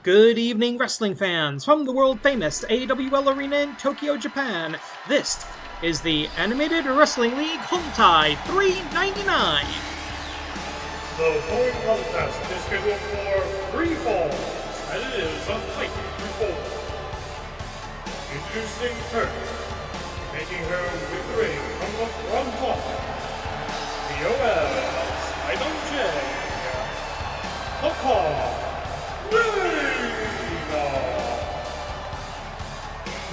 Good evening, wrestling fans! From the world-famous AWL Arena in Tokyo, Japan, this is the Animated Wrestling League Hontai 399! The following contest is scheduled for 3 falls, and it is a fight to 4. Introducing first, making her victory from the front office, the AWL Hontai.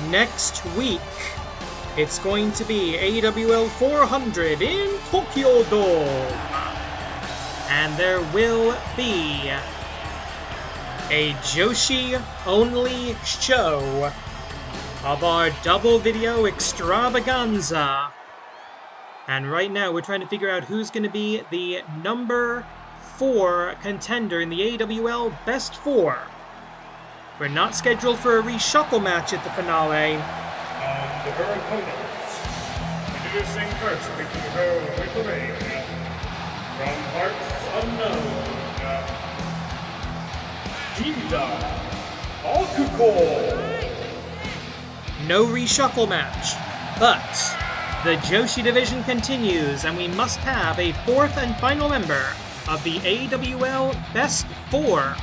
Next week, it's going to be AWL 400 in Tokyo Dome. And there will be a Joshi-only show of our double video extravaganza. And right now, we're trying to figure out who's going to be the number 4 contender in the AWL Best 4. We're not scheduled for a reshuffle match at the finale. And her opponents, introducing first, making her victory from parts unknown, Ginda Akuko. No reshuffle match, but the Joshi division continues, and we must have a 4th and final member of the AWL Best 4.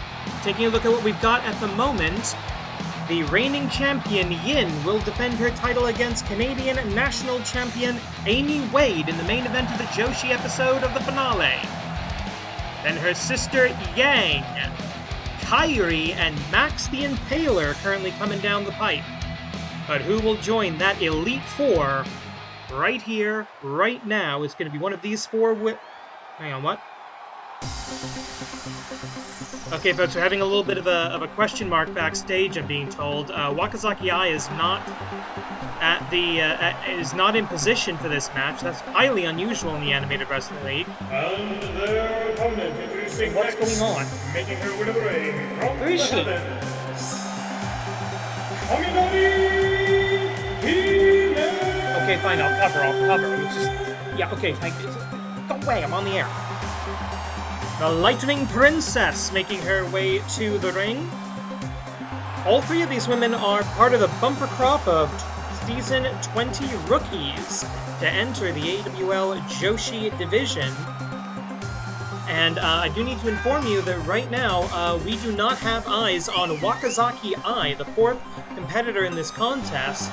Taking a look at what we've got at the moment, the reigning champion Yin will defend her title against Canadian national champion Amy Wade in the main event of the Joshi episode of the finale. Then her sister Yang, Kairi, and Max the Impaler currently coming down the pipe. But who will join that Elite 4 right here, right now? It's going to be one of these 4 Hang on, what? Okay, folks, we're having a little bit of a question mark backstage, I'm being told. Wakazaki Ai is not is not in position for this match. That's highly unusual in the Animated Wrestling League. And their opponent introducing What's next, going on? making her win the ring from Where is she? Okay, fine, I'll cover. It's just, yeah, okay, go away, I'm on the air. The Lightning Princess making her way to the ring. All 3 of these women are part of the bumper crop of Season 20 rookies to enter the AWL Joshi division. And I do need to inform you that right now, we do not have eyes on Wakazaki Ai, the 4th competitor in this contest.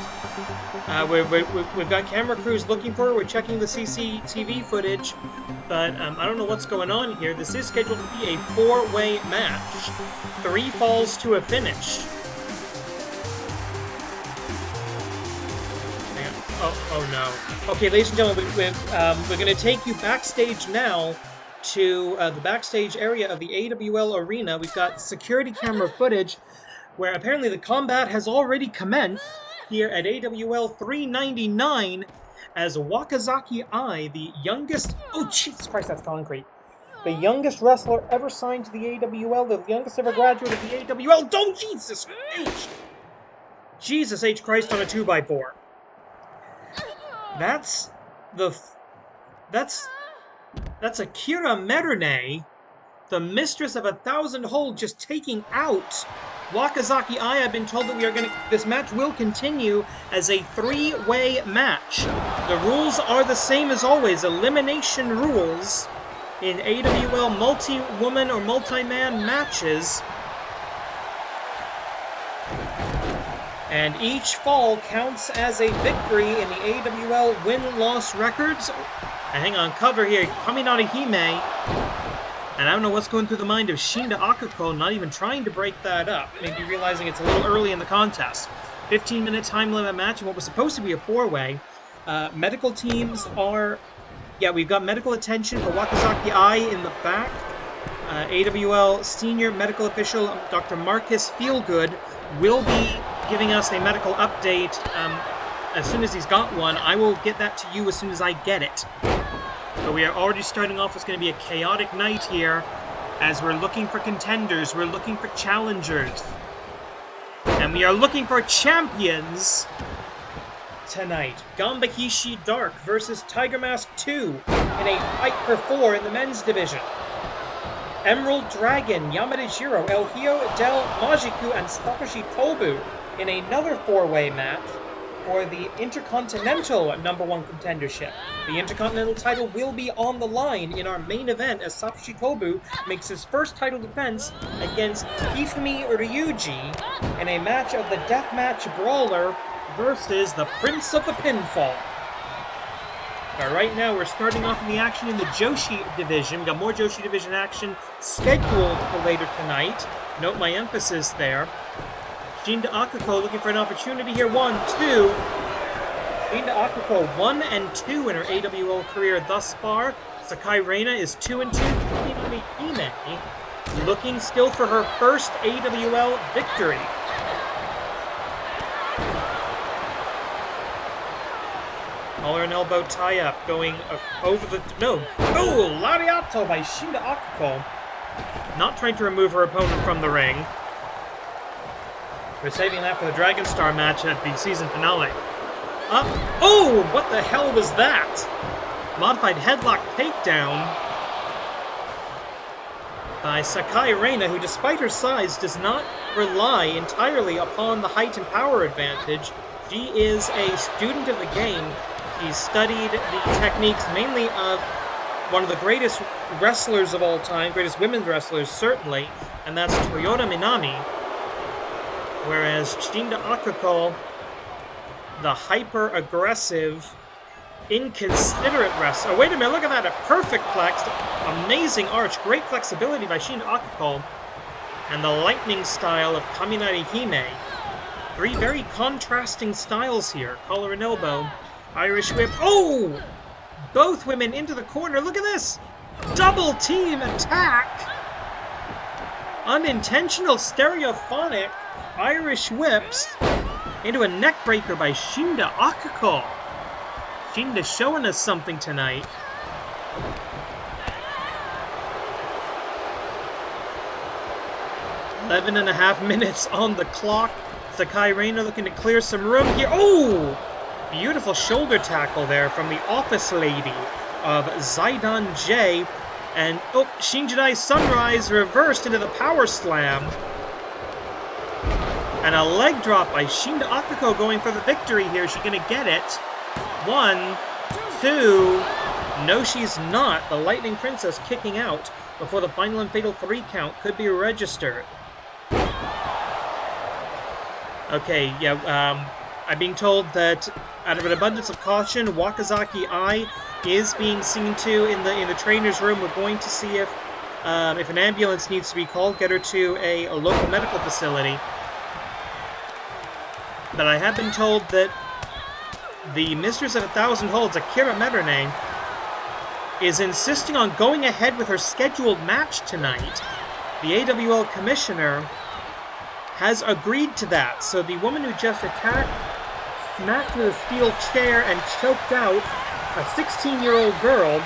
We've got camera crews looking for her, we're checking the CCTV footage, but I don't know what's going on here. This is scheduled to be a 4-way match. 3 falls to a finish. Oh no. Okay, ladies and gentlemen, we're going to take you backstage now to the backstage area of the AWL Arena. We've got security camera footage where apparently the combat has already commenced here at AWL 399 as Wakazaki Ai, the youngest... Oh, Jesus Christ, that's concrete. The youngest wrestler ever signed to the AWL, the youngest ever graduate of the AWL. Don't, Jesus H! Jesus H. Christ on a 2x4. That's Akira Merune, the mistress of 1,000 holds, just taking out Wakazaki Ai. I've been told that this match will continue as a 3-way match. The rules are the same as always, elimination rules in AWL multi-woman or multi-man matches. And each fall counts as a victory in the AWL win-loss records. And hang on, cover here, Kaminari Hime. And I don't know what's going through the mind of Shinda Akuko, not even trying to break that up. Maybe realizing it's a little early in the contest. 15-minute time limit match in what was supposed to be a 4-way. Medical teams are... Yeah, we've got medical attention for Wakazaki Ai in the back. AWL senior medical official Dr. Marcus Feelgood will be giving us a medical update as soon as he's got one. I will get that to you as soon as I get it. But we are already starting off. It's going to be a chaotic night here as we're looking for contenders. We're looking for challengers. And we are looking for champions tonight. Ganba Hisshi Dark versus Tiger Mask 2 in a fight for 4 in the men's division. Emerald Dragon, Yamadejiro, El Hio del Majiku, and Satoshi Tobu in another four-way match for the Intercontinental #1 contendership. The Intercontinental title will be on the line in our main event as Satoshi Tobu makes his first title defense against Hifumi Ryuji in a match of the Deathmatch Brawler versus the Prince of the Pinfall. But right now, we're starting off in the action in the Joshi division. We've got more Joshi division action scheduled for later tonight. Note my emphasis there. Shinda Akuko looking for an opportunity here. 1, 2. Shinda Akuko 1 and 2 in her AWL career thus far. Sakai Reina is 2 and 2. Hifumi Hime looking still for her first AWL victory. Collar and elbow tie-up going over the... No! Oh! Lariato by Shinda Akuko. Not trying to remove her opponent from the ring. We're saving that for the Dragon Star match at the season finale. Up. Oh! What the hell was that? Modified headlock takedown by Sakai Reina, who despite her size does not rely entirely upon the height and power advantage. She is a student of the game. He studied the techniques mainly of one of the greatest wrestlers of all time, greatest women's wrestlers certainly, and that's Toyota Minami. Whereas Shinda Akuko, the hyper-aggressive, inconsiderate wrestler. Oh, wait a minute, look at that, a perfect flex, amazing arch, great flexibility by Shinda Akuko, and the lightning style of Kaminari Hime. Three very contrasting styles here, collar and elbow. Irish whip. Oh! Both women into the corner. Look at this! Double team attack! Unintentional stereophonic Irish whips into a neck breaker by Shinda Akuko. Shinda showing us something tonight. .5 minutes on the clock. Sakai Reina looking to clear some room here. Oh! Beautiful shoulder tackle there from the office lady of Zaidan J. And, oh, Shinjidai Sunrise reversed into the power slam. And a leg drop by Shinda Akuko going for the victory here. Is she going to get it? 1, 2. No, she's not. The Lightning Princess kicking out before the final and fatal 3 count could be registered. Okay, yeah, I'm being told that out of an abundance of caution, Wakazaki Ai is being seen to in the trainer's room. We're going to see if an ambulance needs to be called, get her to a local medical facility. But I have been told that the Mistress of 1,000 Holds, Akira Merune, is insisting on going ahead with her scheduled match tonight. The AWL commissioner has agreed to that. So the woman who just attacked, smacked with a steel chair, and choked out a 16-year-old girl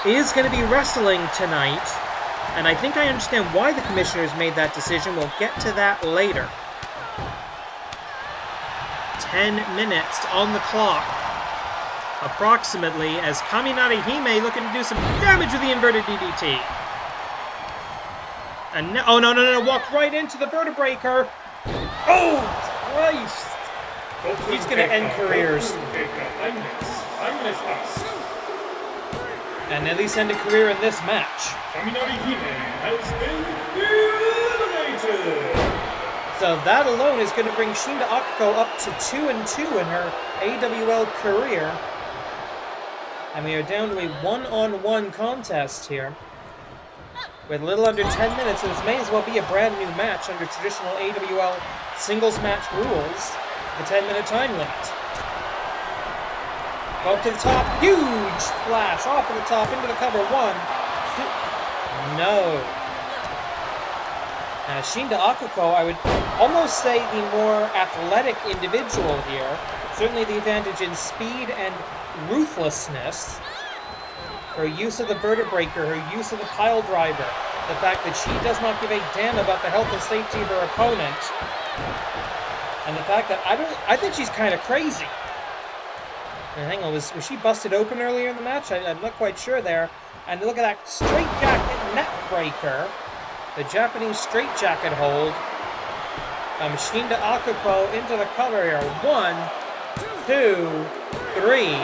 is going to be wrestling tonight. And I think I understand why the commissioners made that decision. We'll get to that later. 10 minutes on the clock, approximately, as Kaminari Hime looking to do some damage with the inverted DDT. And no, oh, no, walked right into the vertebraker. Oh, Christ. He's going to end careers. And at least end a career in this match. Kaminari Hime has been eliminated. So that alone is going to bring Shinda Akuko up to 2 and 2 in her AWL career. And we are down to a one-on-one contest here. With a little under 10 minutes, and this may as well be a brand new match under traditional AWL singles match rules. The 10-minute time limit. Up to the top, huge splash off of the top into the cover. 1, 2, no. Shinda Akuko, I would almost say the more athletic individual here. Certainly the advantage in speed and ruthlessness. Her use of the vertebraker, her use of the pile driver, the fact that she does not give a damn about the health and safety of her opponent, and the fact that I think she's kind of crazy. And hang on, was she busted open earlier in the match? I'm not quite sure there. And look at that straitjacket neck breaker. The Japanese straitjacket hold. Shinda Akuko into the cover here. 1, 2, 3.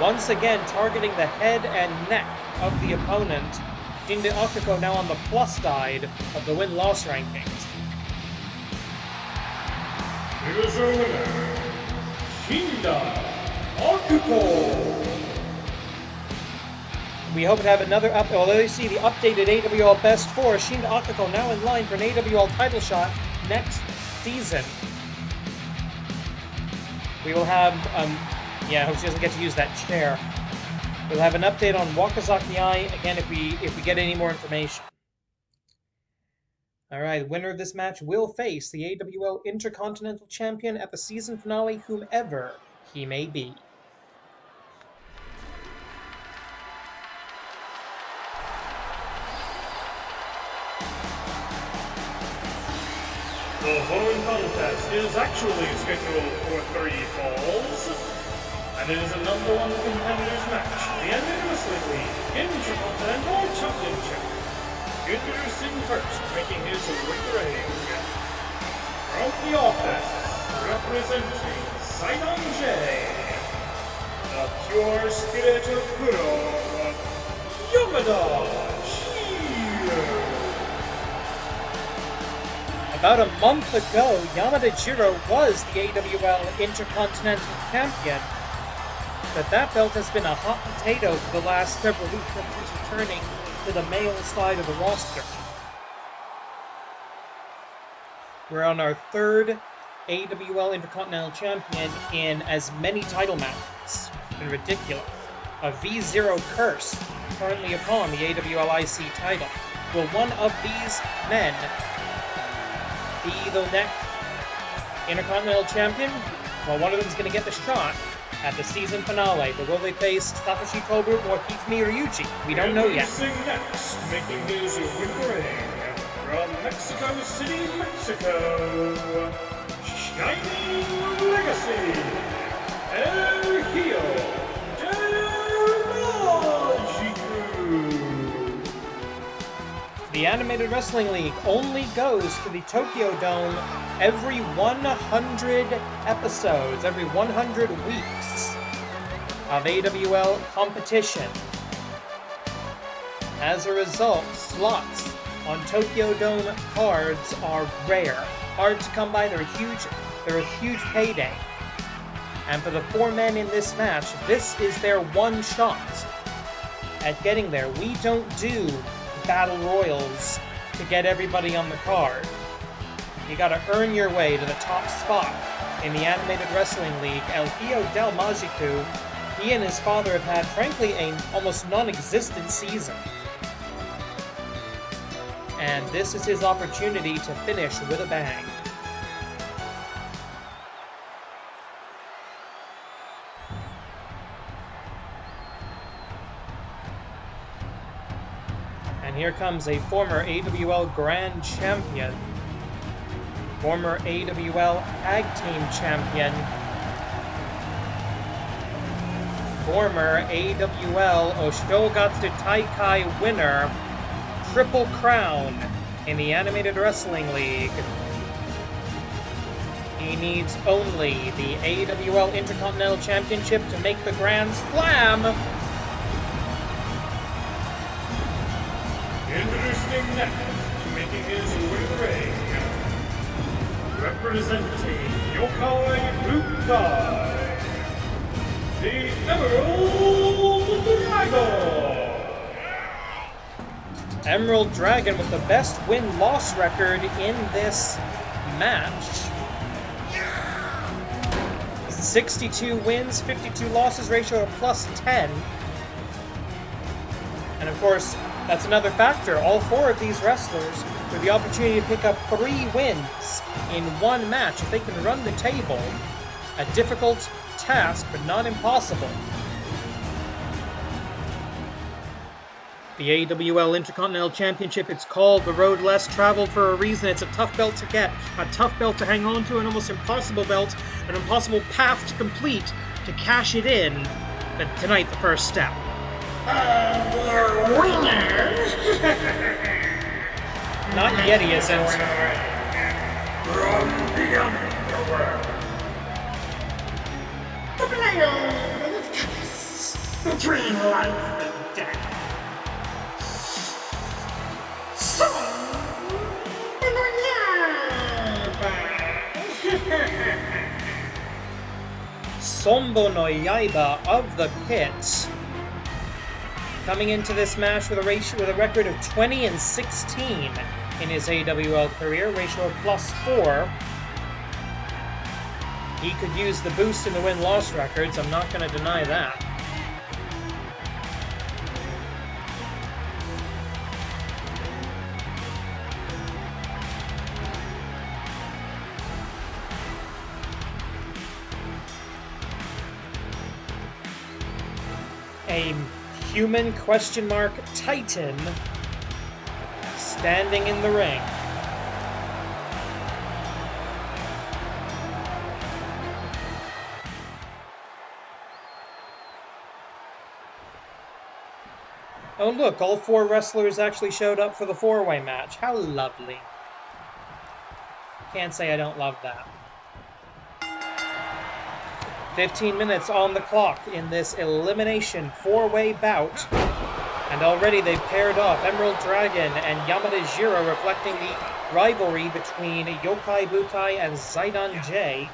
Once again, targeting the head and neck of the opponent. Shinda Akuko now on the plus side of the win-loss rankings. Here's your winner, Shinda Akuko. We hope to have another update. Although you see the updated AWL Best 4, Shinda Akuko now in line for an AWL title shot next season. We will have, I hope she doesn't get to use that chair. We'll have an update on Wakazaki Eye again if we get any more information. Alright, winner of this match will face the AWL Intercontinental Champion at the season finale, whomever he may be. The following contest is actually scheduled for 3 falls, and it is a number 1 contenders match, the Anime Wrestling League Intercontinental Championship. Introducing first, making his way to the ring, from the office, representing Saidon-J, the pure spirit of Kuro, Yamada Shiro. About a month ago, Yamada Jiro was the AWL Intercontinental Champion, but that belt has been a hot potato for the last several weeks since he's returning to the male side of the roster. We're on our 3rd AWL Intercontinental Champion in as many title matches. It's been ridiculous. A V0 curse currently upon the AWL IC title. Will one of these men be the next Intercontinental Champion? Well, one of them is going to get the shot at the season finale, but will they face Satoshi, Tobu, or Hifumi, Ryuji? We don't know yet. Next, making his way to the ring, from Mexico City, Mexico, Shining Legacy, El Hijo The Animated Wrestling League only goes to the Tokyo Dome every 100 episodes, every 100 weeks of AWL competition. As a result, slots on Tokyo Dome cards are rare. Hard to come by, they're a huge payday. And for the 4 men in this match, this is their one shot at getting there. We don't do battle royals to get everybody on the card. You gotta earn your way to the top spot in the Animated Wrestling League. El Hijo del Magiku, he and his father have had, frankly, an almost non-existent season. And this is his opportunity to finish with a bang. And here comes a former AWL Grand Champion, former AWL Tag Team Champion, former AWL Oshogatsu Taikai winner, Triple Crown in the Animated Wrestling League. He needs only the AWL Intercontinental Championship to make the Grand Slam. Introducing next, making his way to the ring, representing Yokai Bukai, the Emerald Dragon. Emerald Dragon with the best win-loss record in this match. 62 wins, 52 losses, ratio of +10. And of course, that's another factor. All 4 of these wrestlers with the opportunity to pick up 3 wins in one match. If they can run the table, a difficult task, but not impossible. The AWL Intercontinental Championship, it's called the Road Less Traveled for a reason. It's a tough belt to get, a tough belt to hang on to, an almost impossible belt, an impossible path to complete to cash it in. But tonight, the first step. And your winner Not Yeti, isn't. from the underworld. The player of choice between life and death. Sombo no Yaiba of the Pit. Coming into this match with a record of 20-16 in his AWL career, ratio of +4. He could use the boost in the win-loss records, I'm not going to deny that. A human titan standing in the ring. Oh look, all 4 wrestlers actually showed up for the 4-way match. How lovely. Can't say I don't love that. 15 minutes on the clock in this elimination 4-way bout. And already they've paired off Emerald Dragon and Yamada Jiro, reflecting the rivalry between Yokai Butai and Zaidan J.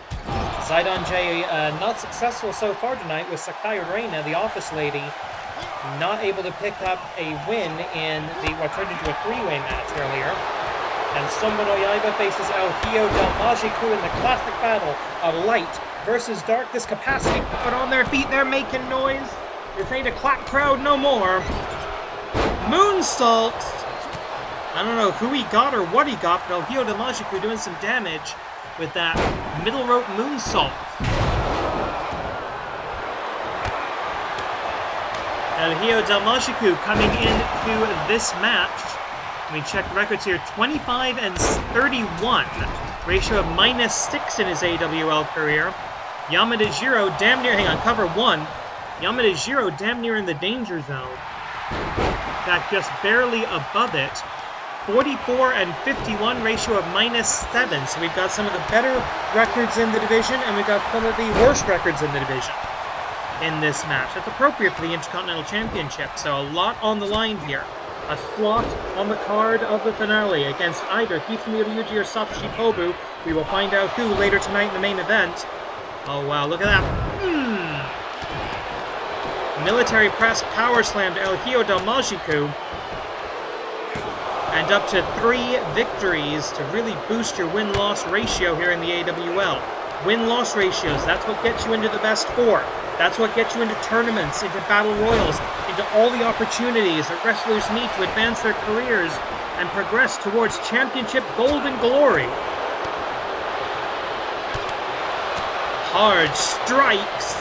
Zaidan J not successful so far tonight, with Sakai Reina, the office lady, not able to pick up a win in what turned into a 3-way match earlier. And Sombo no Yaiba faces El Hijo del Magiku in the classic battle of light versus dark. This capacity put on their feet, they're making noise. This ain't a clap crowd no more. Moonsault! I don't know who he got or what he got, but El Hijo del Magiku doing some damage with that middle rope moonsault. El Hijo del Magiku coming into this match. We check records here, 25-31. Ratio of -6 in his AWL career. Yamada Jiro damn near, cover 1. Yamada Jiro damn near in the danger zone. In fact, just barely above it. 44-51, ratio of -7. So we've got some of the better records in the division, and we've got some of the worst records in the division in this match. That's appropriate for the Intercontinental Championship, so a lot on the line here. A slot on the card of the finale against either Hifumi, Ryuji, or Satoshi Tobu. We will find out who later tonight in the main event. Oh wow, look at that. Military press power slammed El Hijo del Magiku. And up to 3 victories to really boost your win-loss ratio here in the AWL. Win-loss ratios, that's what gets you into the best 4. That's what gets you into tournaments, into battle royals, into all the opportunities that wrestlers need to advance their careers and progress towards championship golden glory. Hard strikes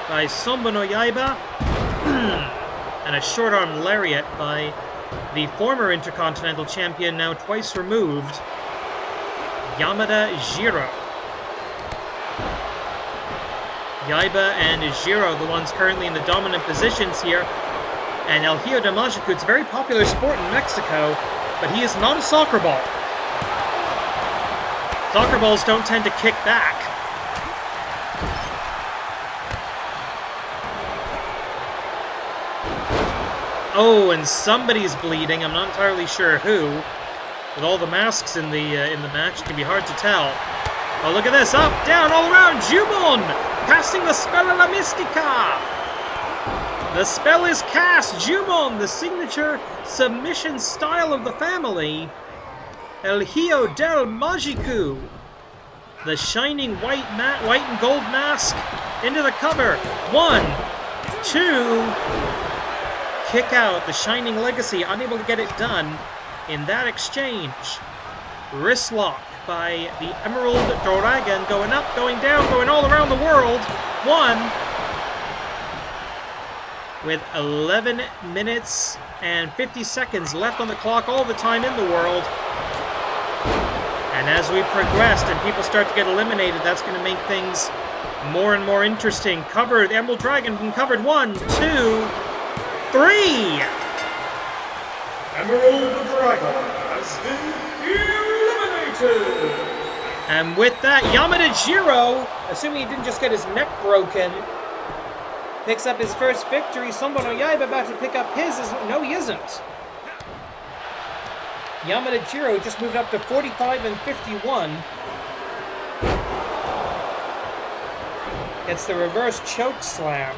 by Sombo no Yaiba, and a short arm lariat by the former Intercontinental Champion, now twice removed, Yamada Jiro. Yaiba and Jiro, the ones currently in the dominant positions here. And El Hijo del Magiku, it's a very popular sport in Mexico, but he is not a soccer ball. Soccer balls don't tend to kick back. Oh, and somebody's bleeding. I'm not entirely sure who. With all the masks in the match, it can be hard to tell. Oh, look at this. Up, down, all around. Jumon casting the spell of la Mystica. The spell is cast. Jumon, the signature submission style of the family. El Hijo del Magiku. The shining white and gold mask into the cover. 1, 2. Kick out. The Shining Legacy, unable to get it done in that exchange. Wrist lock by the Emerald Dragon, going up, going down, going all around the world. 1. With 11 minutes and 50 seconds left on the clock, all the time in the world. And as we progressed and people start to get eliminated, that's going to make things more and more interesting. Covered, Emerald Dragon been covered. 1, 2. 3! Emerald the Dragon has been eliminated! And with that, Yamadajiro, assuming he didn't just get his neck broken, picks up his first victory. Sombo no Yaiba about to pick up his. No, he isn't. Yamadajiro just moved up to 45 and 51. It's the reverse choke slam.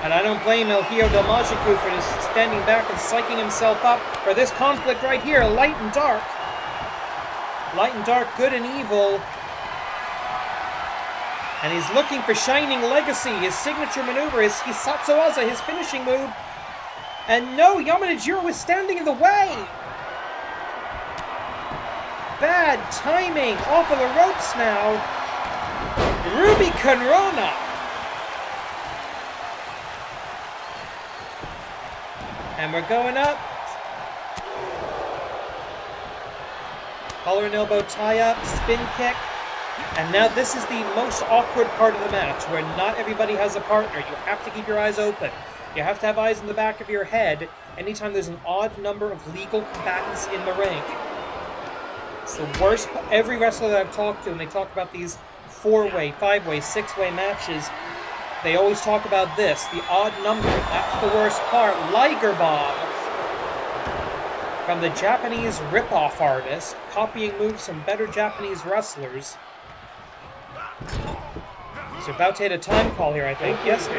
And I don't blame El Hijo del Magiku for just standing back and psyching himself up for this conflict right here, light and dark. Light and dark, good and evil. And he's looking for Shining Legacy, his signature maneuver, his Hisatsu Aza, his finishing move. And no, Yamadajiro is standing in the way! Bad timing, off of the ropes now. Ruby Kanrona. And we're going up. Collar and elbow tie-up, spin kick. And now this is the most awkward part of the match, where not everybody has a partner. You have to keep your eyes open. You have to have eyes in the back of your head anytime there's an odd number of legal combatants in the ring. It's the worst. Every wrestler that I've talked to, when they talk about these 4-way, 5-way, 6-way matches, they always talk about this, the odd number. That's the worst part. Liger Bomb. From the Japanese rip-off artist, copying moves from better Japanese wrestlers. So about to hit a time call here, I think. Yes. 5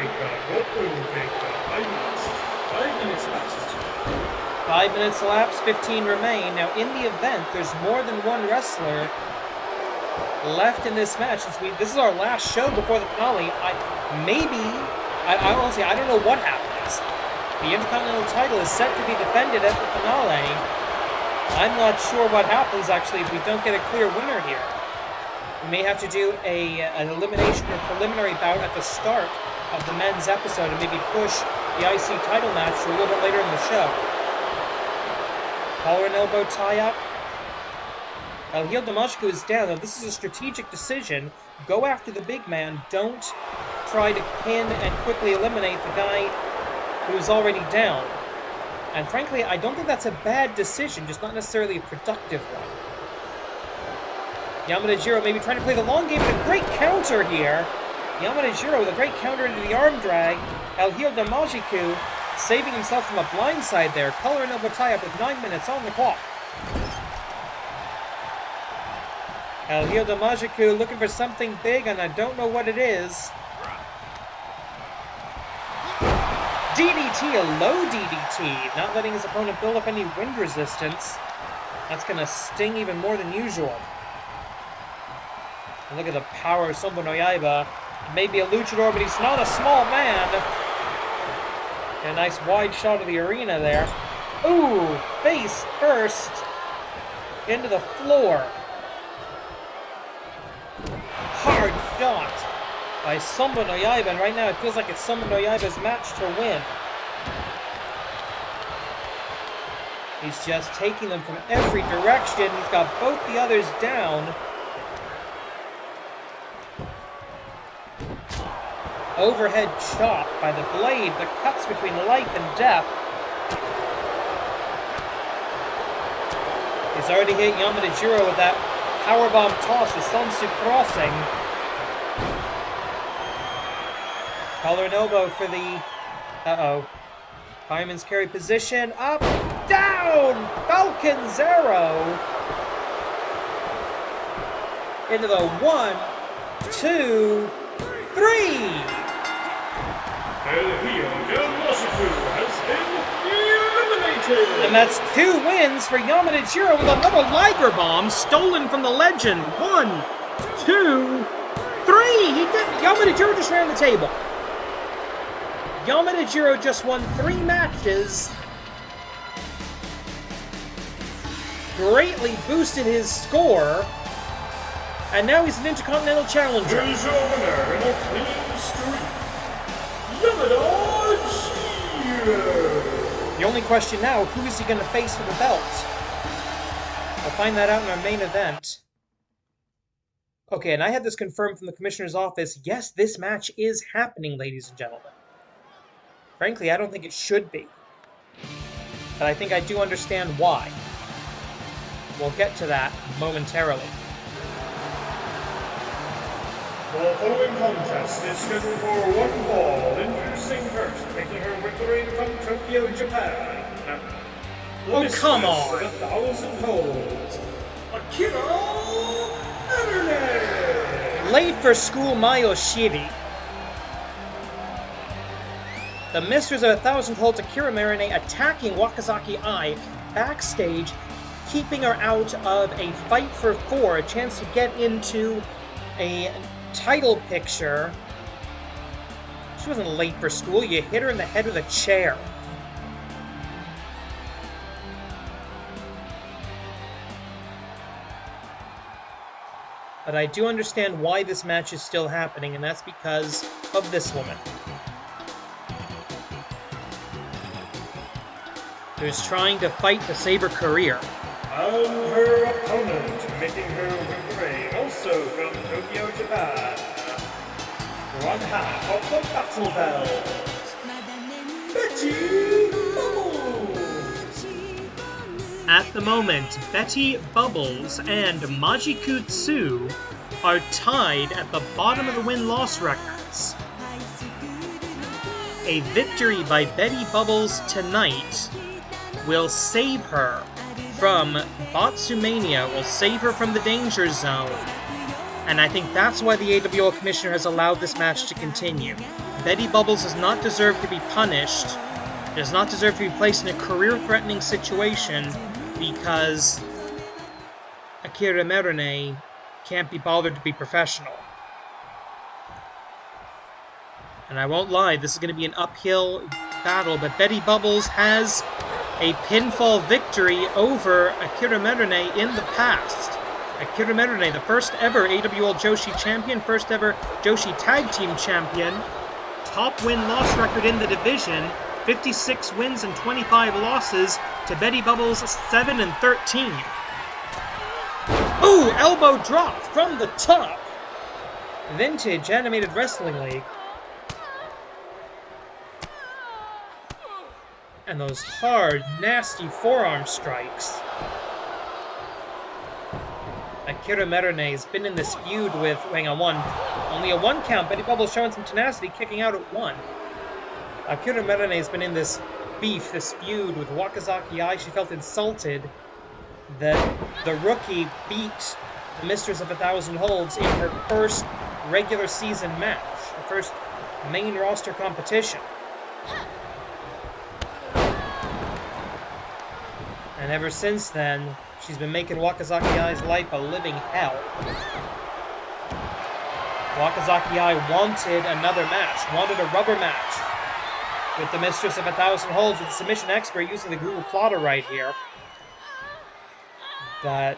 minutes elapsed, 15 remain. Now, in the event, there's more than one wrestler left in this match. This is our last show before the finale. Honestly, I don't know what happens. The Intercontinental title is set to be defended at the finale. I'm not sure what happens, actually, if we don't get a clear winner here. We may have to do an elimination or preliminary bout at the start of the men's episode and maybe push the IC title match to a little bit later in the show. Collar and elbow tie-up. El Hijo del Magiku is down. Now, this is a strategic decision. Go after the big man. Don't try to pin and quickly eliminate the guy who's already down. And frankly, I don't think that's a bad decision, just not necessarily a productive one. Yamadajiro maybe trying to play the long game, but a great counter here. Yamadajiro with a great counter into the arm drag. El Hijo del Magiku saving himself from a blindside there. Collar and elbow tie-up with 9 minutes on the clock. El Hijo del Magiku looking for something big, and I don't know what it is. DDT, a low DDT, not letting his opponent build up any wind resistance. That's going to sting even more than usual. And look at the power of Sombo no Yaiba. Maybe a luchador, but he's not a small man. Get a nice wide shot of the arena there. Ooh, face first into the floor. Hard shot by Sombo no Yaiba, and right now it feels like it's Sombo no Yaiba's match to win. He's just taking them from every direction. He's got both the others down. Overhead chop by the blade that cuts between life and death. He's already hit Yamadajiro with that powerbomb toss, the Sunsu crossing. Collar and elbow for the... Fireman's carry position. Up, down! Falcon Zero! Into the 1, 2, 3! El Hijo del Magiku has been eliminated! And that's 2 wins for Yamadajiro with another Liger Bomb stolen from the legend. 1, 2, 3! He did. Yamadajiro just ran the table. Yamadajiro just won 3 matches. Greatly boosted his score. And now he's an Intercontinental Challenger. Here's your winner in a clean streak, Yamadajiro! The only question now, who is he going to face for the belt? We'll find that out in our main event. Okay, and I had this confirmed from the commissioner's office. Yes, this match is happening, ladies and gentlemen. Frankly, I don't think it should be. But I think I do understand why. We'll get to that momentarily. The following contest is scheduled for one fall. Introducing first, making her way to the ring from Tokyo, Japan. Oh, come on! 1,000 holds. Akira Merune! Late for school Mayoshiri. The Mistress of 1,000 Holds, Akira Merune, attacking Wakazaki Ai backstage, keeping her out of a fight for 4, a chance to get into a title picture. She wasn't late for school. You hit her in the head with a chair. But I do understand why this match is still happening, and that's because of this woman. Who's trying to fight to save her career. And her opponent, making her way also from Tokyo, Japan. One half of the battle belt, Betty Bubbles! At the moment, Betty Bubbles and Majiku Tsu are tied at the bottom of the win-loss records. A victory by Betty Bubbles tonight will save her from Botsumania, will save her from the danger zone. And I think that's why the AWL Commissioner has allowed this match to continue. Betty Bubbles does not deserve to be punished, does not deserve to be placed in a career-threatening situation because Akira Merune can't be bothered to be professional. And I won't lie, this is going to be an uphill battle, but Betty Bubbles has a pinfall victory over Akira Merune in the past. Akira Merune, the first ever AWL Joshi champion, first ever Joshi tag team champion, top win-loss record in the division, 56 wins and 25 losses to Betty Bubbles' 7-13. Ooh, elbow drop from the top. Vintage Animated Wrestling League. And those hard, nasty forearm strikes. Akira Merune has been in this feud with, only a 1 count. Betty Bubbles showing some tenacity, kicking out at 1. Akira Merune has been in this beef, this feud with Wakazaki Ai. She felt insulted that the rookie beat the Mistress of 1,000 Holds in her first regular season match, her first main roster competition. And ever since then, she's been making Wakazaki Ai's life a living hell. Wakazaki Ai wanted another match, wanted a rubber match with the Mistress of 1,000 Holds, with the submission expert using the Google plotter right here. The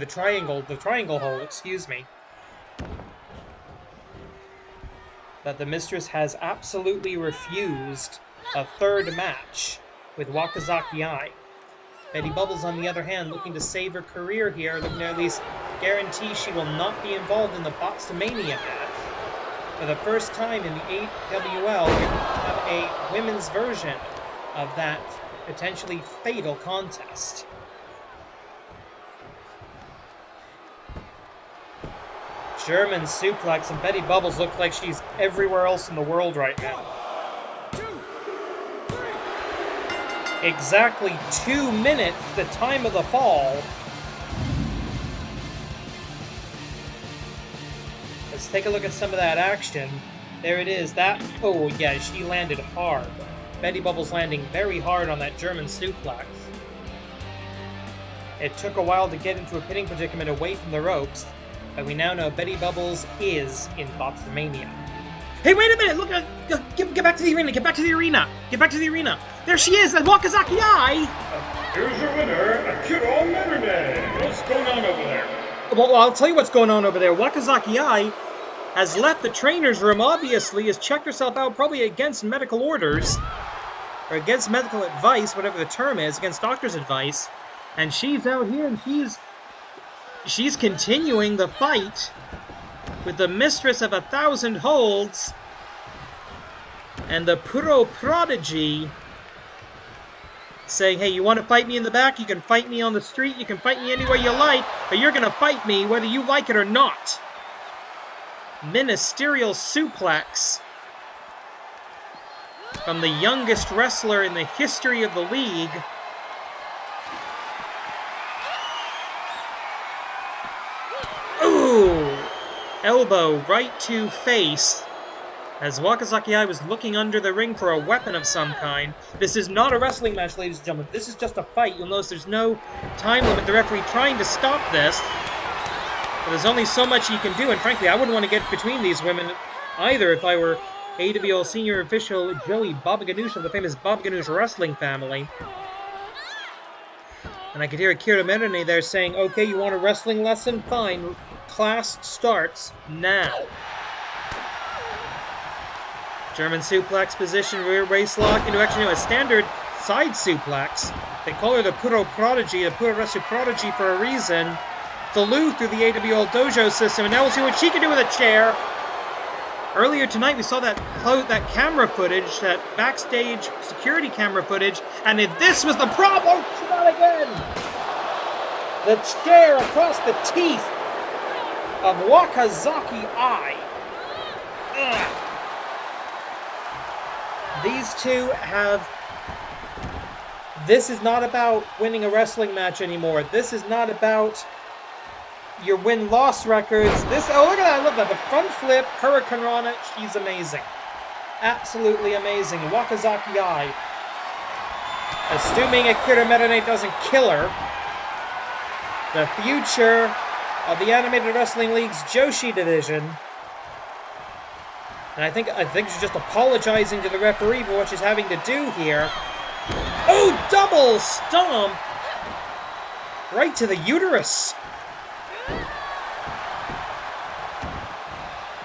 triangle hold, excuse me. But the Mistress has absolutely refused a third match with Wakazaki Ai. Betty Bubbles, on the other hand, looking to save her career here, looking to at least guarantee she will not be involved in the Botsumania match. For the first time in the AWL, we have a women's version of that potentially fatal contest. German suplex, and Betty Bubbles looks like she's everywhere else in the world right now. Exactly 2 minutes, the time of the fall. Let's take a look at some of that action. There it is. Oh yeah, she landed hard. Betty Bubbles landing very hard on that German suplex. It took a while to get into a pinning predicament away from the ropes, but we now know Betty Bubbles is in Botsumania. Hey, wait a minute! Look, get back to the arena! Get back to the arena! Get back to the arena! There she is! Wakazaki Ai! Here's your winner, Akira Merune. What's going on over there? Well, I'll tell you what's going on over there. Wakazaki Ai has left the trainer's room, obviously, has checked herself out, probably against medical orders, or against medical advice, whatever the term is, against doctor's advice, and she's out here, and she's continuing the fight with the Mistress of 1,000 Holds and the Puro Prodigy saying, hey, you want to fight me in the back? You can fight me on the street. You can fight me anywhere you like, but you're going to fight me whether you like it or not. Ministerial suplex from the youngest wrestler in the history of the league. Ooh! Elbow right to face as Wakazaki-ai was looking under the ring for a weapon of some kind. This is not a wrestling match, ladies and gentlemen. This is just a fight. You'll notice there's no time limit. The referee trying to stop this. But there's only so much he can do, and frankly, I wouldn't want to get between these women either if I were AWL senior official Joey Baba Ganoush of the famous Baba Ganoush wrestling family. And I could hear Akira Merune there saying, okay, you want a wrestling lesson? Fine. Class starts now. German suplex position, rear waist lock into action, a standard side suplex. They call her the Puro Prodigy, the Puro Resu Prodigy for a reason. Flew through the AWL dojo system, and now we'll see what she can do with a chair. Earlier tonight, we saw that camera footage, that backstage security camera footage, and if this was the problem, not again! The chair across the teeth of Wakazaki-ai. Ugh. These two have... This is not about winning a wrestling match anymore. This is not about your win-loss records. This... Oh, look at that. Look at that. The front flip, Hurricane Rana. She's amazing. Absolutely amazing. Wakazaki-ai. Assuming Akira Merune doesn't kill her, the future of the Animated Wrestling League's Joshi division. And I think she's just apologizing to the referee for what she's having to do here. Oh, double stomp! Right to the uterus.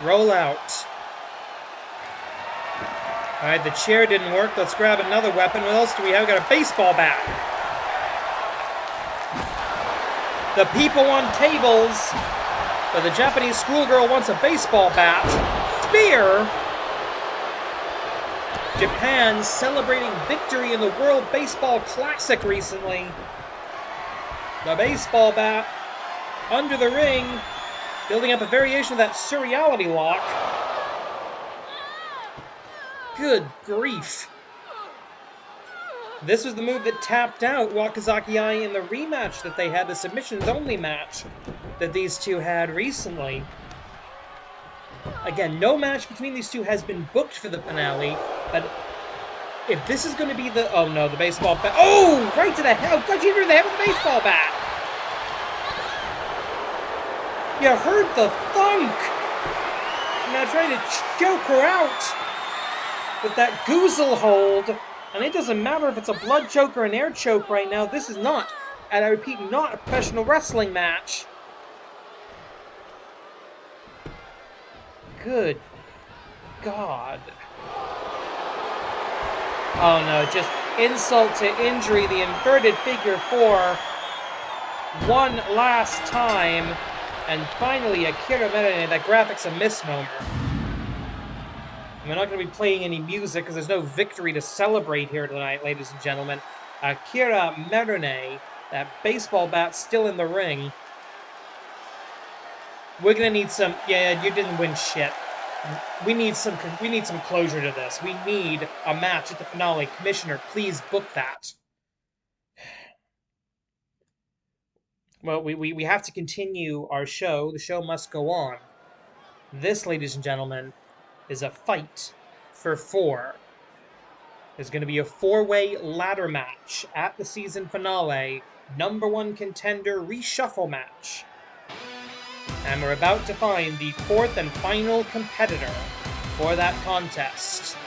Roll out. Alright, the chair didn't work. Let's grab another weapon. What else do we have? We got a baseball bat. The people want tables, but the Japanese schoolgirl wants a baseball bat. Spear! Japan celebrating victory in the World Baseball Classic recently. The baseball bat under the ring, building up a variation of that surreality lock. Good grief. This was the move that tapped out Wakazaki-ai in the rematch that they had, the submissions-only match that these two had recently. Again, no match between these two has been booked for the finale, but if this is going to be the... Oh no, the baseball bat... Oh! Right to the head! Oh, God, you hit the head with the baseball bat! You heard the thunk! Now trying to choke her out with that goozle hold. And it doesn't matter if it's a blood choke or an air choke right now. This is not, and I repeat, not a professional wrestling match. Good God. Oh no, just insult to injury, the inverted figure four. One last time. And finally, Akira Merune, that graphic's a misnomer. We're not going to be playing any music because there's no victory to celebrate here tonight, ladies and gentlemen. Akira Merune, that baseball bat still in the ring. We're going to need some... Yeah, you didn't win shit. We need some closure to this. We need a match at the finale. Commissioner, please book that. Well, we have to continue our show. The show must go on. This, ladies and gentlemen, is a fight for four. There's going to be a four-way ladder match at the season finale. #1 contender reshuffle match. And we're about to find the fourth and final competitor for that contest.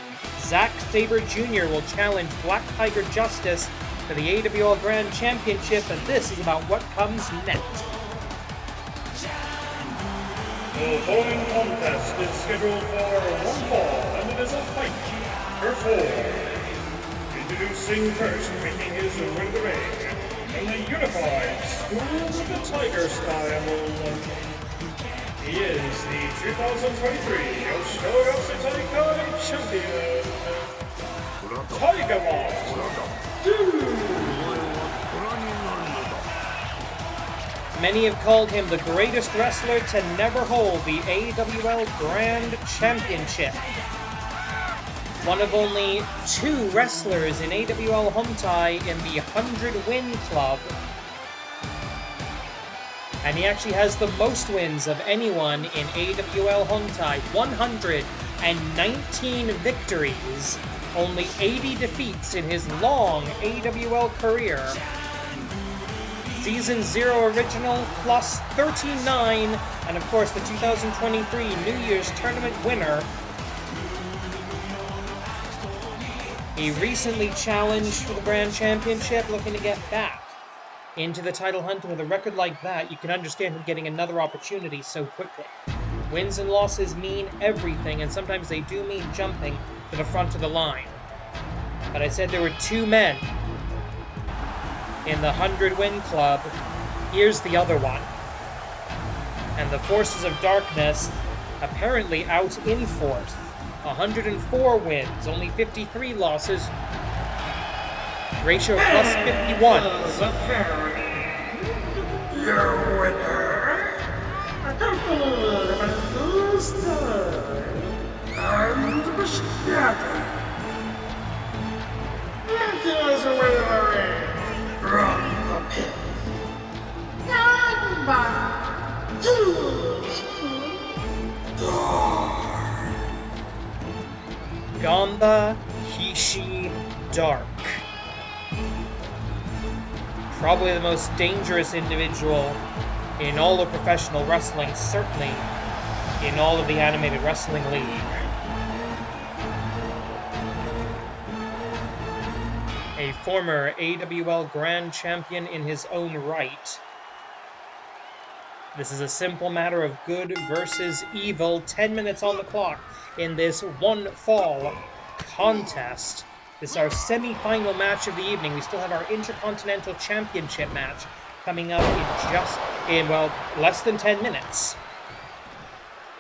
Zack Sabre Jr. will challenge Black Tiger Justice for the AWL Grand Championship, and this is about what comes next. The following contest is scheduled for one fall, and it is a fight for four. Introducing first, making his way to the ring, from the unified School of the Tiger style. He is the 2023 Yoshinoya Taikai champion, Tiger Moth. Many have called him the greatest wrestler to never hold the AWL Grand Championship. One of only 2 wrestlers in AWL Hontai in the 100-win club. And he actually has the most wins of anyone in AWL Hontai. 119 victories, only 80 defeats in his long AWL career. Season 0 original plus 39, and of course the 2023 New Year's Tournament winner. He recently challenged for the Grand Championship, looking to get back into the title hunt. With a record like that, you can understand him getting another opportunity so quickly. Wins and losses mean everything, and sometimes they do mean jumping to the front of the line. But I said there were 2 men in the 100-win club. Here's the other one. And the Forces of Darkness apparently out in 4th. 104 wins, only 53 losses. Ratio plus 51. Your winner, a couple of this time, and the shadow. Making his way to the ring from the pit. Ganba to Ganba, Hisshi, Dark. Probably the most dangerous individual in all of professional wrestling, certainly in all of the animated wrestling league. A former AWL Grand Champion in his own right. This is a simple matter of good versus evil. 10 minutes on the clock in this one fall contest. This is our semi-final match of the evening. We still have our Intercontinental Championship match coming up in less than 10 minutes.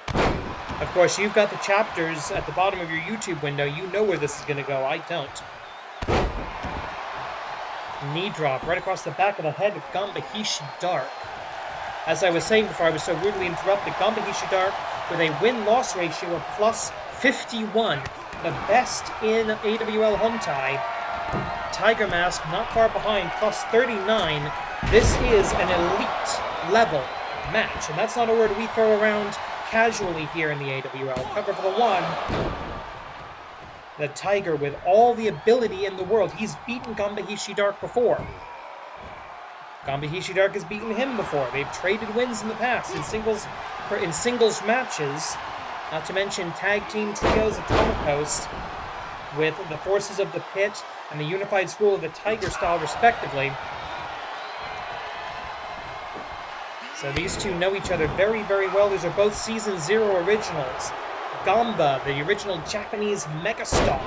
Of course, you've got the chapters at the bottom of your YouTube window. You know where this is going to go. I don't. Knee drop right across the back of the head of Ganba Hisshi Dark. As I was saying before, I was so rudely interrupted. Ganba Hisshi Dark with a win-loss ratio of plus 51. The best in AWL Hontai. Tiger Mask not far behind, plus 39. This is an elite level match, and that's not a word we throw around casually here in the AWL. Cover for the 1. The Tiger with all the ability in the world. He's beaten Ganba Hisshi Dark before. Ganba Hisshi Dark has beaten him before. They've traded wins in the past in singles matches. Not to mention tag team trios Atomic Host with the Forces of the Pit and the Unified School of the Tiger style, respectively. So these two know each other very, very well. These are both Season 0 originals. Ganba, the original Japanese megastar,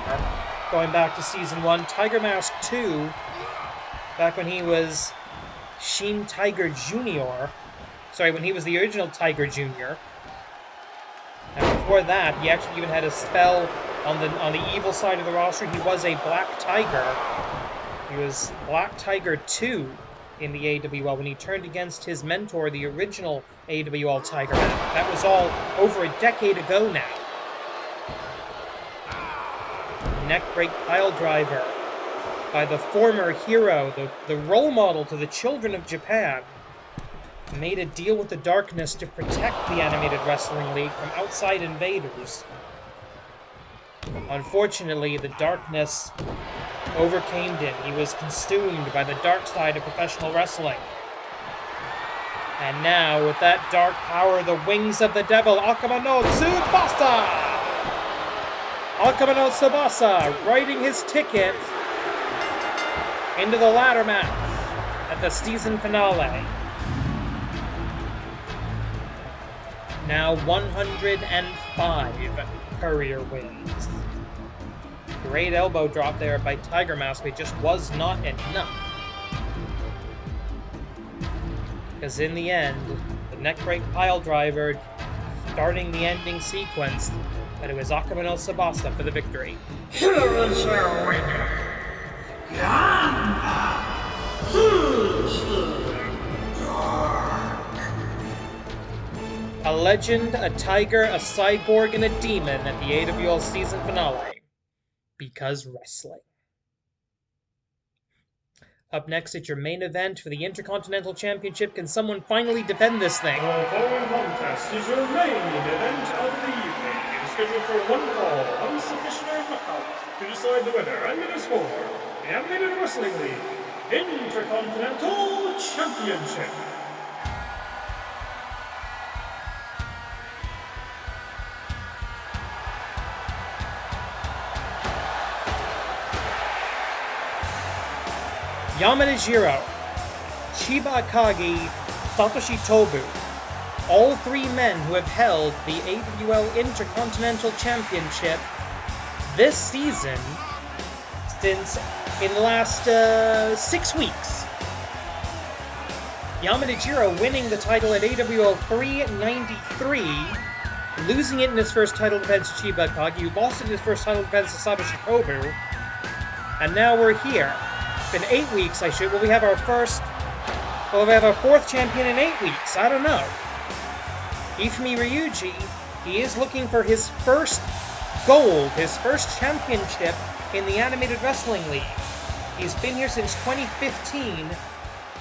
going back to Season 1. Tiger Mask 2, back when he was Shin Tiger Jr. Sorry, when he was the original Tiger Jr. And before that, he actually even had a spell on the evil side of the roster. He was a Black Tiger. He was Black Tiger 2 in the AWL when he turned against his mentor, the original AWL Tiger Man. That was all over a decade ago now. Neckbreak pile driver by the former hero, the role model to the children of Japan. Made a deal with the darkness to protect the Animated Wrestling League from outside invaders. Unfortunately, the darkness overcame him. He was consumed by the dark side of professional wrestling. And now, with that dark power, the wings of the devil, Akira no Tsubasa! Akira no Tsubasa writing his ticket into the ladder match at the season finale. Now 105 career wins. Great elbow drop there by Tiger Mask, but it just was not enough. Because in the end, the neckbreak pile driver starting the ending sequence, but it was Akira no Tsubasa for the victory. Here is your winner, Ganba. A legend, a tiger, a cyborg, and a demon at the AWL season finale. Because wrestling. Up next at your main event for the Intercontinental Championship, can someone finally defend this thing? The following contest is your main event of the evening. It is scheduled for one fall, one submission or knockout to decide the winner and the score. The Animated Wrestling League Intercontinental Championship. Yamada Jiro, Chiba Akagi, Satoshi Tobu, all three men who have held the AWL Intercontinental Championship this season since in the last 6 weeks. Yamada Jiro winning the title at AWL 393, losing it in his first title defense to Chiba Akagi, who lost it in his first title defense to Satoshi Tobu, and now we're here. It's been 8 weeks, will we have our fourth champion in 8 weeks? I don't know. Hifumi Ryuji, he is looking for his first gold, his first championship in the Animated Wrestling League. He's been here since 2015.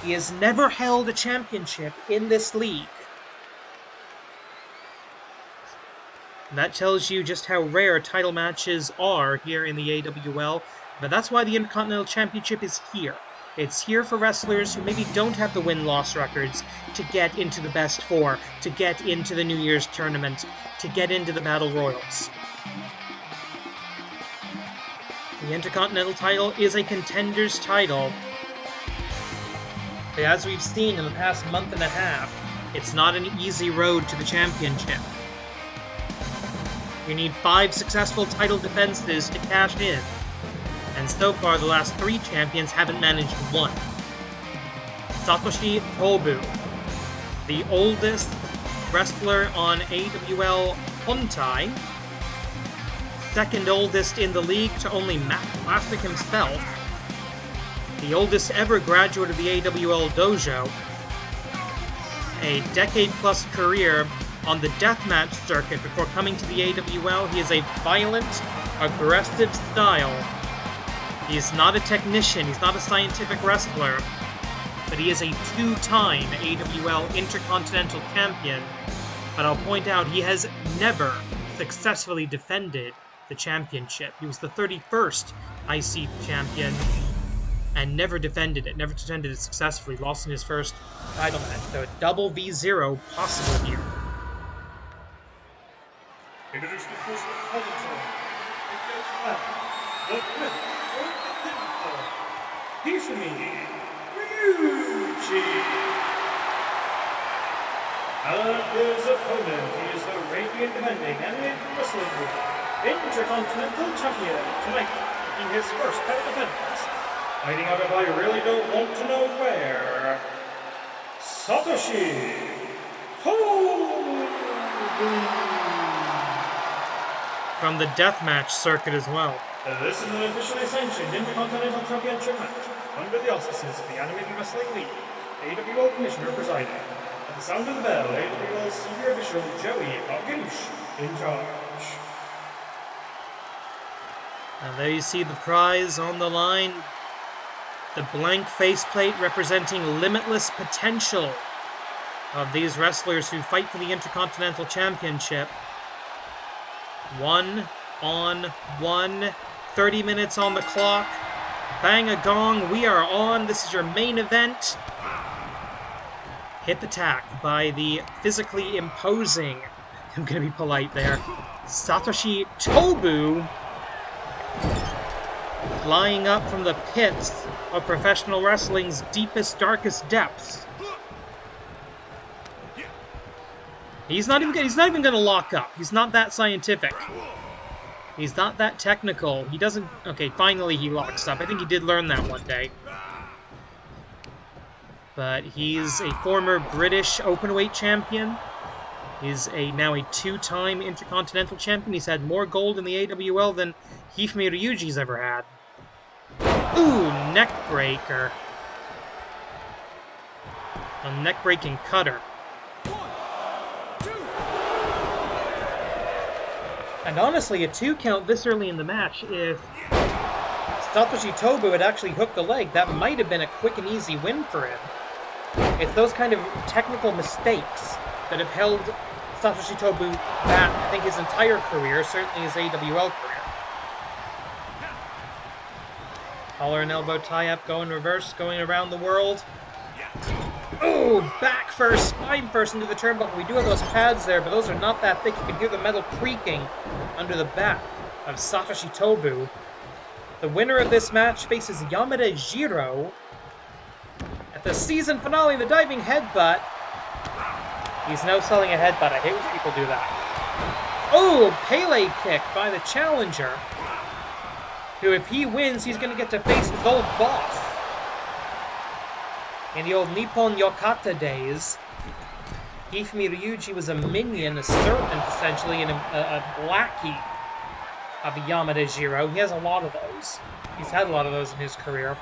He has never held a championship in this league. And that tells you just how rare title matches are here in the AWL. But that's why the Intercontinental Championship is here. It's here for wrestlers who maybe don't have the win-loss records to get into the best four, to get into the New Year's tournament, to get into the Battle Royals. The Intercontinental title is a contender's title. But as we've seen in the past month and a half, it's not an easy road to the championship. You need 5 successful title defenses to cash in. And so far, the last 3 champions haven't managed one. Satoshi Tobu, the oldest wrestler on AWL Hontai, second oldest in the league to only Matt Classic himself, the oldest ever graduate of the AWL Dojo, a decade-plus career on the deathmatch circuit before coming to the AWL. He is a violent, aggressive style. He is not a technician, he's not a scientific wrestler, but he is a 2-time AWL Intercontinental Champion. But I'll point out, he has never successfully defended the championship. He was the 31st IC champion and never defended it successfully, lost in his first title match. So a double V0 possible here. Introduce the first opponent, the fifth Hifumi Ryuji. And his opponent, he is the reigning defending Animated Wrestling Intercontinental Champion tonight, making his first title defense. Fighting out of I really don't want to know where, Satoshi Tobu. From the deathmatch circuit as well. This is an officially sanctioned Intercontinental Championship match under the auspices of the Animated Wrestling League. AWL Commissioner presiding. At the sound of the bell, AWL Senior Official Joey in charge. And there you see the prize on the line. The blank faceplate representing limitless potential of these wrestlers who fight for the Intercontinental Championship. 1-on-1, 30 minutes on the clock. Bang a gong, we are on. This is your main event. Hip attack by the physically imposing, I'm going to be polite there, Satoshi Tobu, flying up from the pits of professional wrestling's deepest, darkest depths. He's not even going to lock up. He's not that scientific. He's not that technical. He doesn't... Okay, finally he locks up. I think he did learn that one day. but he's a former British openweight champion. He's now a 2-time Intercontinental champion. He's had more gold in the AWL than Hifumi Ryuji's ever had. Ooh, neck breaker. A neck-breaking cutter. And honestly, a 2 count this early in the match, if Satoshi Tobu had actually hooked the leg, that might have been a quick and easy win for him. It's those kind of technical mistakes that have held Satoshi Tobu back, I think, his entire career, certainly his AWL career. Collar and elbow tie-up, going reverse, going around the world. Oh, back first, spine first into the turnbuckle. We do have those pads there, but those are not that thick. You can hear the metal creaking under the back of Satoshi Tobu. The winner of this match faces Yamada Jiro at the season finale, the diving headbutt. He's now selling a headbutt. I hate when people do that. Oh, Pele kick by the challenger, who, if he wins, he's going to get to face his old boss. In the old Nippon Yokata days, Hifumi Ryuji was a minion, a servant, essentially, and a lackey of Yamada Jiro. He has a lot of those. He's had a lot of those in his career.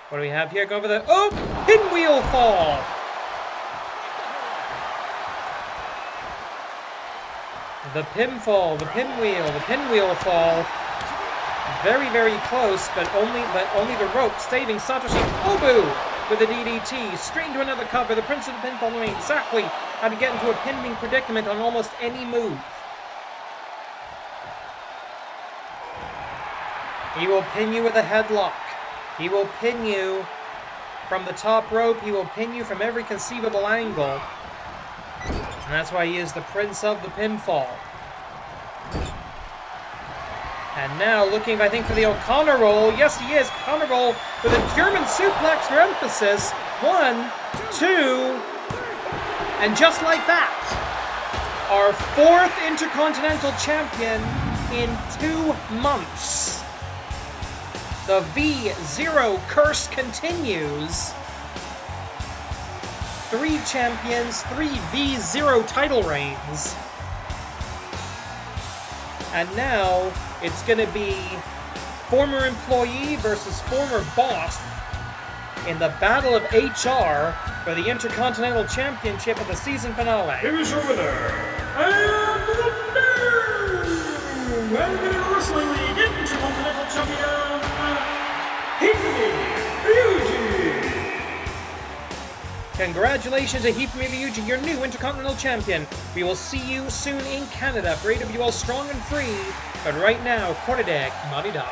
What do we have here? Go over the... Oh! Pinwheel fall! The pinfall, the pinwheel, the pinwheel fall. Very, very close, but only the rope saving Satoshi Tobu with a DDT. Straight into another cover. The Prince of the Pinfall knowing exactly how to get into a pinning predicament on almost any move. He will pin you with a headlock. He will pin you from the top rope. He will pin you from every conceivable angle. And that's why he is the Prince of the Pinfall. And now looking, I think, for the O'Connor roll. Yes, he is. O'Connor roll with a German suplex for emphasis. 1, 2, and just like that, our 4th Intercontinental Champion in 2 months. The V0 curse continues. 3 champions, 3 V0 title reigns. And now it's going to be former employee versus former boss in the Battle of HR for the Intercontinental Championship of the season finale. Here's your winner, and the new American Wrestling League Intercontinental Champion, Hifumi Ryuji. Congratulations to Hifumi Ryuji, your new Intercontinental Champion. We will see you soon in Canada for AWL Strong and Free. But right now, Koredek Marida.